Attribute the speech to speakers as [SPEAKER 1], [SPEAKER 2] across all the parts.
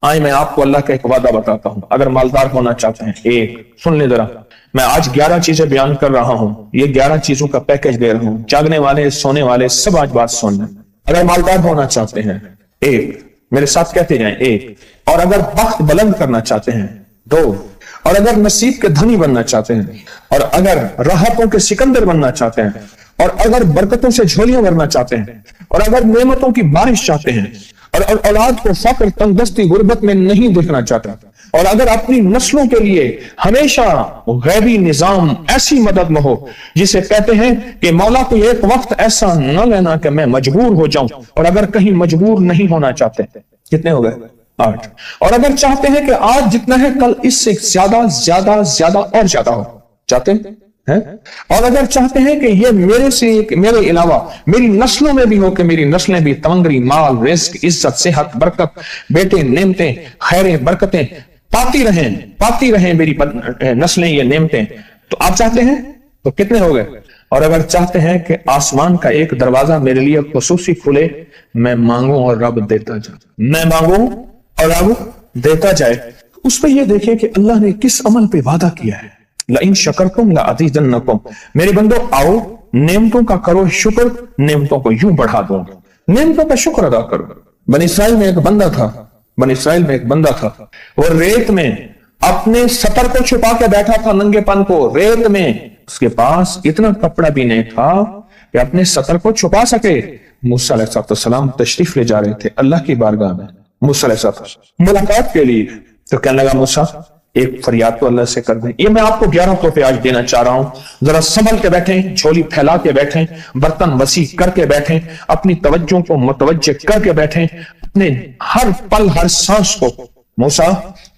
[SPEAKER 1] آئے میں آپ کو اللہ کا ایک وعدہ بتاتا ہوں، اگر مالدار ہونا چاہتے ہیں، ایک سن لے ذرا، میں آج 11 چیزیں بیان کر رہا ہوں، یہ 11 چیزوں کا پیکج دے رہا ہوں، جاگنے والے سونے والے سب آج بات سن لیں۔ اگر مالدار ہونا چاہتے ہیں، ایک، میرے ساتھ کہتے جائیں، ایک، اور اگر بخت بلند کرنا چاہتے ہیں، دو، اور اگر نصیب کے دھنی بننا چاہتے ہیں، اور اگر راحتوں کے سکندر بننا چاہتے ہیں، اور اگر برکتوں سے جھولیاں بھرنا چاہتے ہیں، اور اگر نعمتوں کی بارش چاہتے ہیں، اور اولاد کو فقر، تنگدستی، غربت میں نہیں دیکھنا چاہتا، اور اگر اپنی نسلوں کے لیے ہمیشہ غیبی نظام ایسی مدد میں ہو جسے کہتے ہیں کہ مولا کو ایک وقت ایسا نہ لینا کہ میں مجبور ہو جاؤں، اور اگر کہیں مجبور نہیں ہونا چاہتے، کتنے ہو گئے؟ 8۔ اور اگر چاہتے ہیں کہ آج جتنا ہے کل اس سے زیادہ زیادہ زیادہ اور زیادہ ہو، چاہتے ہیں؟ اور اگر چاہتے ہیں کہ یہ میرے علاوہ میری نسلوں میں بھی ہو، کہ میری نسلیں بھی تمنگری، مال، رزق، عزت، صحت، برکت، بیٹے، نعمتیں، خیریں، برکتیں پاتی رہیں میری نسلیں یہ نعمتیں، تو آپ چاہتے ہیں؟ تو کتنے ہو گئے؟ اور اگر چاہتے ہیں کہ آسمان کا ایک دروازہ میرے لیے خصوصی کھلے، میں مانگوں اور رب دیتا جائے، میں مانگوں اور رب دیتا جائے، اس پہ یہ دیکھیں کہ اللہ نے کس عمل پہ وعدہ کیا ہے۔ لَإِن شَكَرْتُمْ لَأَزِيدَنَّكُمْ، میرے بندو آؤ نعمتوں کا کرو شکر، نعمتوں کو یوں بڑھا دو، نعمتوں کا شکر ادا کرو۔ بنی اسرائیل میں ایک بندہ تھا، وہ ریت میں اپنے سطر کو چھپا کے بیٹھا تھا، ننگے پن کو، ریت میں، اس کے پاس اتنا کپڑا بھی نہیں تھا کہ اپنے سطر کو چھپا سکے۔ موسیٰ علیہ السلام تشریف لے جا رہے تھے اللہ کی بارگاہ میں، موسیٰ علیہ السلام ملاقات کے لیے، تو کہنے لگا موسیٰ ایک فریاد تو اللہ سے کر دیں۔ یہ میں آپ کو 11 تحفے آج دینا چاہ رہا ہوں، ذرا سنبھل کے بیٹھیں، جھولی پھیلا کے بیٹھیں، برتن وسیع کر کے بیٹھیں، اپنی توجہ کو متوجہ کر کے بیٹھیں، اپنے ہر پل ہر سانس کو۔ موسیٰ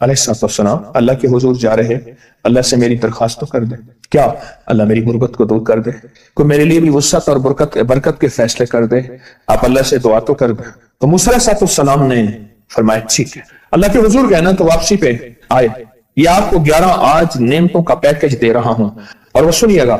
[SPEAKER 1] علیہ السلام اللہ کے حضور جا رہے، اللہ سے میری درخواست تو کر دے، کیا اللہ میری غربت کو دور کر دے، کوئی میرے لیے بھی وسعت اور برکت کے فیصلے کر دے، آپ اللہ سے دعا تو کر دیں۔ تو موسیٰ علیہ السلام نے فرمایا ٹھیک ہے، اللہ کے حضور کہنا تو واپسی پہ آئے، یہ آپ کو 11 آج نعمتوں کا پیکج دے رہا ہوں، اور وہ سنیے گا۔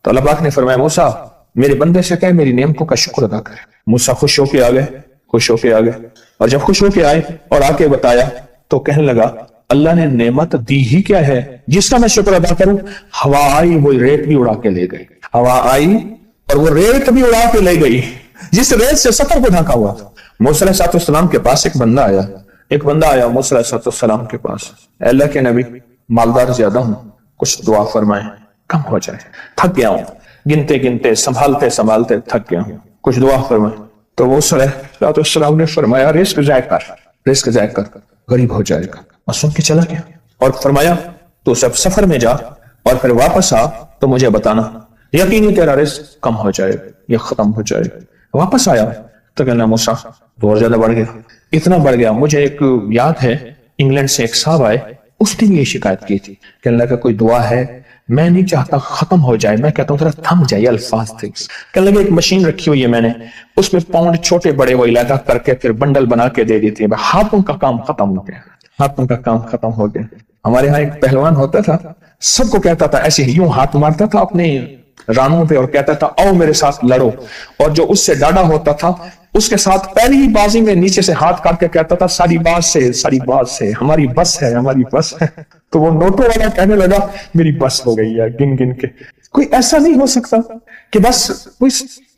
[SPEAKER 1] تو اللہ پاک نے فرمایا موسیٰ میرے بندے سے کہے میری نعمتوں کا شکر ادا کرے۔ موسیٰ خوش ہو کے آ گئے، اور جب خوش ہو کے آئے اور آ کے بتایا تو کہنے لگا اللہ نے نعمت دی ہی کیا ہے جس کا میں شکر ادا کروں؟ ہوا آئی وہ ریت بھی اڑا کے لے گئی، ہوا آئی اور وہ ریت بھی اڑا کے لے گئی جس ریت سے سطر کو ڈھانکا ہوا تھا۔ موسیٰ علیہ السلام کے پاس ایک بندہ آیا موسیٰ علیہ السلام کے پاس، اے اللہ کے نبی مالدار زیادہ ہوں، کچھ دعا فرمائیں کم ہو جائے، تھک گیا ہوں، گنتے سنبھالتے تھک گیا ہوں، کچھ دعا فرمائیں۔ تو موسیٰ علیہ السلام نے فرمایا رزق ضائع کر، غریب ہو جائے گا، اور سن کے چلا گیا، اور فرمایا تو سب سفر میں جا اور پھر واپس آ تو مجھے بتانا، یقینی تیرا رزق کم ہو جائے گا، یہ ختم ہو جائے گا۔ واپس آیا تو کہنا موسیٰ بہت زیادہ بڑھ گیا، اتنا بڑھ گیا، مجھے ایک یاد ہے انگلینڈ سے ایک صاحب آئے، اس نے بھی یہ شکایت کی تھی کہ اللہ کا کوئی دعا ہے، میں نہیں چاہتا ختم ہو جائے، میں کہتا ہوں ذرا تھم جائے، الفاظ تھے۔ کہنے لگے ایک مشین رکھی ہوئی ہے میں نے، اس میں پاؤنڈ چھوٹے بڑے وہ علیحدہ کر کے پھر بنڈل بنا کے دے دیتی ہے، ہاتھوں کا کام ختم ہو گیا۔ ہمارے ہاں ایک پہلوان ہوتا تھا، سب کو کہتا تھا ایسے یوں ہاتھ مارتا تھا اپنے رانوں پہ اور کہتا تھا آؤ میرے ساتھ لڑو، اور جو اس سے ڈاڈا ہوتا تھا اس کے ساتھ پہلی ہی بازی میں نیچے سے ہاتھ کاٹ کے کہتا تھا ساری بات سے ہماری بس ہے۔ تو وہ نوٹوں والا کہنے لگا میری بس ہو گئی ہے، گن کے کوئی ایسا نہیں ہو سکتا کہ بس کوئی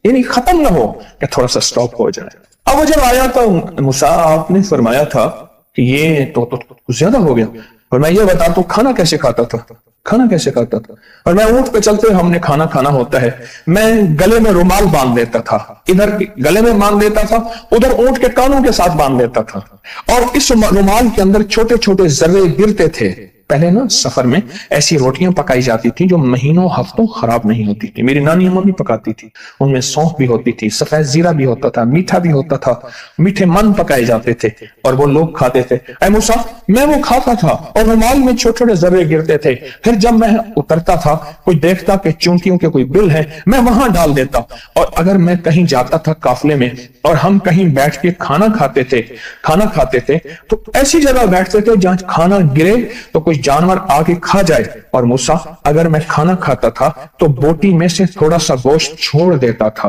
[SPEAKER 1] یعنی ختم نہ ہو کہ تھوڑا سا سٹاپ ہو جائے۔ اب وہ جب آیا تو موسیٰ آپ نے فرمایا تھا کہ یہ تو کچھ زیادہ ہو گیا، اور میں یہ بتا تو کھانا کیسے کھاتا تھا، اور میں اونٹ پہ چلتے ہم نے کھانا ہوتا ہے، میں گلے میں رومال باندھ دیتا تھا، ادھر گلے میں باندھ دیتا تھا، ادھر اونٹ کے کانوں کے ساتھ باندھ دیتا تھا، اور اس رومال کے اندر چھوٹے چھوٹے ذرے گرتے تھے۔ پہلے نا سفر میں ایسی روٹیاں پکائی جاتی تھی جو مہینوں ہفتوں خراب نہیں ہوتی تھی، میری نانی اماں بھی پکاتی تھی، ان میں سونف بھی ہوتی تھی، سفید زیرہ بھی ہوتا تھا، میٹھا بھی ہوتا تھا، میٹھے من پکائے جاتے تھے اور وہ لوگ کھاتے تھے۔ اے موسیٰ میں وہ کھاتا تھا اور رومال میں چھوٹے چھوٹے ذرے گرتے تھے، پھر جب میں اترتا تھا کوئی دیکھتا کہ چونٹیوں کے کوئی بل ہے میں وہاں ڈال دیتا، اور اگر میں کہیں جاتا تھا قافلے میں اور ہم کہیں بیٹھ کے کھانا کھاتے تھے تو ایسی جگہ بیٹھتے تھے جہاں کھانا گرے تو کوئی جانور آگے کھا جائے، اور موسیٰ اگر میں کھانا کھاتا تھا تو بوٹی میں سے تھوڑا سا گوشت چھوڑ دیتا تھا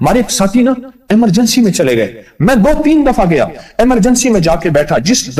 [SPEAKER 1] ہمارے ایک ساتھی نا ایمرجنسی میں چلے گئے، میں 2-3 دفعہ گیا، ایمرجنسی میں جا کے بیٹھا، جس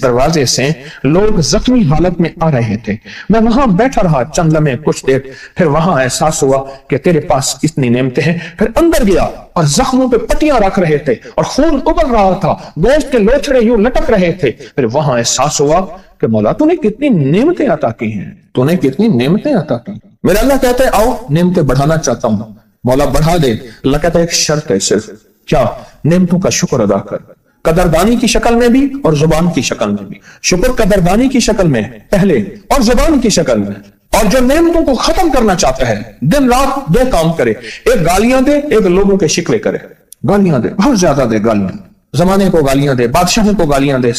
[SPEAKER 1] دروازے سے لوگ زخمی حالت میں آ رہے تھے، میں وہاں بیٹھا رہا چند لمحے، کچھ دیر، پھر وہاں احساس ہوا کہ تیرے پاس کتنی نعمتیں ہیں، پھر اندر گیا اور زخموں پہ پٹیاں رکھ رہے تھے اور خون ابل رہا تھا، گوشت کے لوتھڑے یوں لٹک رہے تھے، پھر وہاں احساس ہوا کہ مولا تو نے کتنی نعمتیں عطا کی ہیں، تو نے کتنی نعمتیں عطا کی۔ میرا اللہ کہتا ہے آؤ نعمتیں بڑھانا چاہتا ہوں، مولا بڑھا دے۔ اللہ کہتا ہے ایک شرط ہے صرف، کیا؟ نعمتوں کا شکر ادا کر، قدردانی کی شکل میں بھی اور زبان کی شکل میں بھی۔ شکر قدردانی کی شکل میں پہلے اور زبان کی شکل میں۔ اور جو نعمتوں کو ختم کرنا چاہتا ہے دن رات 2 کام کرے، ایک گالیاں دے، ایک لوگوں کے شکوے کرے۔ گالیاں دے، بہت زیادہ دے گالیاں، زمانے کو گالیاں دے، بادشاہوں کو گالیاں دے،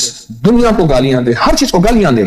[SPEAKER 1] دنیا کو گالیاں دے، ہر چیز کو گالیاں دے،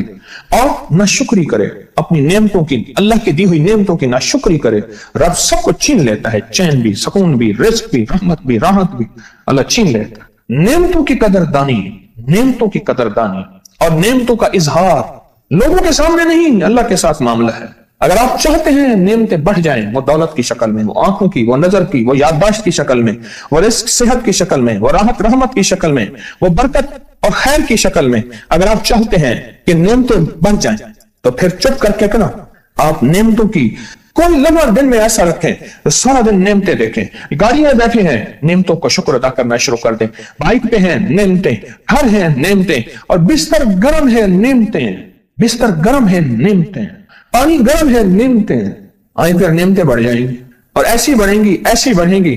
[SPEAKER 1] اور ناشکری کرے اپنی نعمتوں کی، اللہ کی دی ہوئی نعمتوں کی ناشکری کرے۔ رب سب کو چھین لیتا ہے، چین بھی، سکون بھی، رزق بھی، رحمت بھی، راحت بھی، اللہ چھین لیتا ہے۔ نعمتوں کی قدردانی، نعمتوں کی قدردانی اور نعمتوں کا اظہار لوگوں کے سامنے نہیں، اللہ کے ساتھ معاملہ ہے۔ اگر آپ چاہتے ہیں نعمتیں بڑھ جائیں، وہ دولت کی شکل میں، وہ آنکھوں کی، وہ نظر کی، وہ یادداشت کی شکل میں، وہ رزق صحت کی شکل میں، وہ راحت رحمت کی شکل میں، وہ برکت اور خیر کی شکل میں، اگر آپ چاہتے ہیں کہ نعمتیں بڑھ جائیں تو پھر چپ کر کے نا آپ نعمتوں کی کوئی لمحہ دن میں ایسا رکھیں، سارا دن نعمتیں دیکھیں۔ گاڑیاں بیٹھے ہیں، نعمتوں کو شکر ادا کرنا شروع کر دیں۔ بائک پہ ہیں، نعمتیں، گھر ہیں، نعمتیں، اور بستر گرم ہے، نعمتیں، بستر گرم ہے، نعمتیں، پانی گرم ہے، نعمتیں، آئیں پھر نعمتیں بڑھ جائیں گی اور ایسی بڑھیں گی، ایسی بڑھیں گی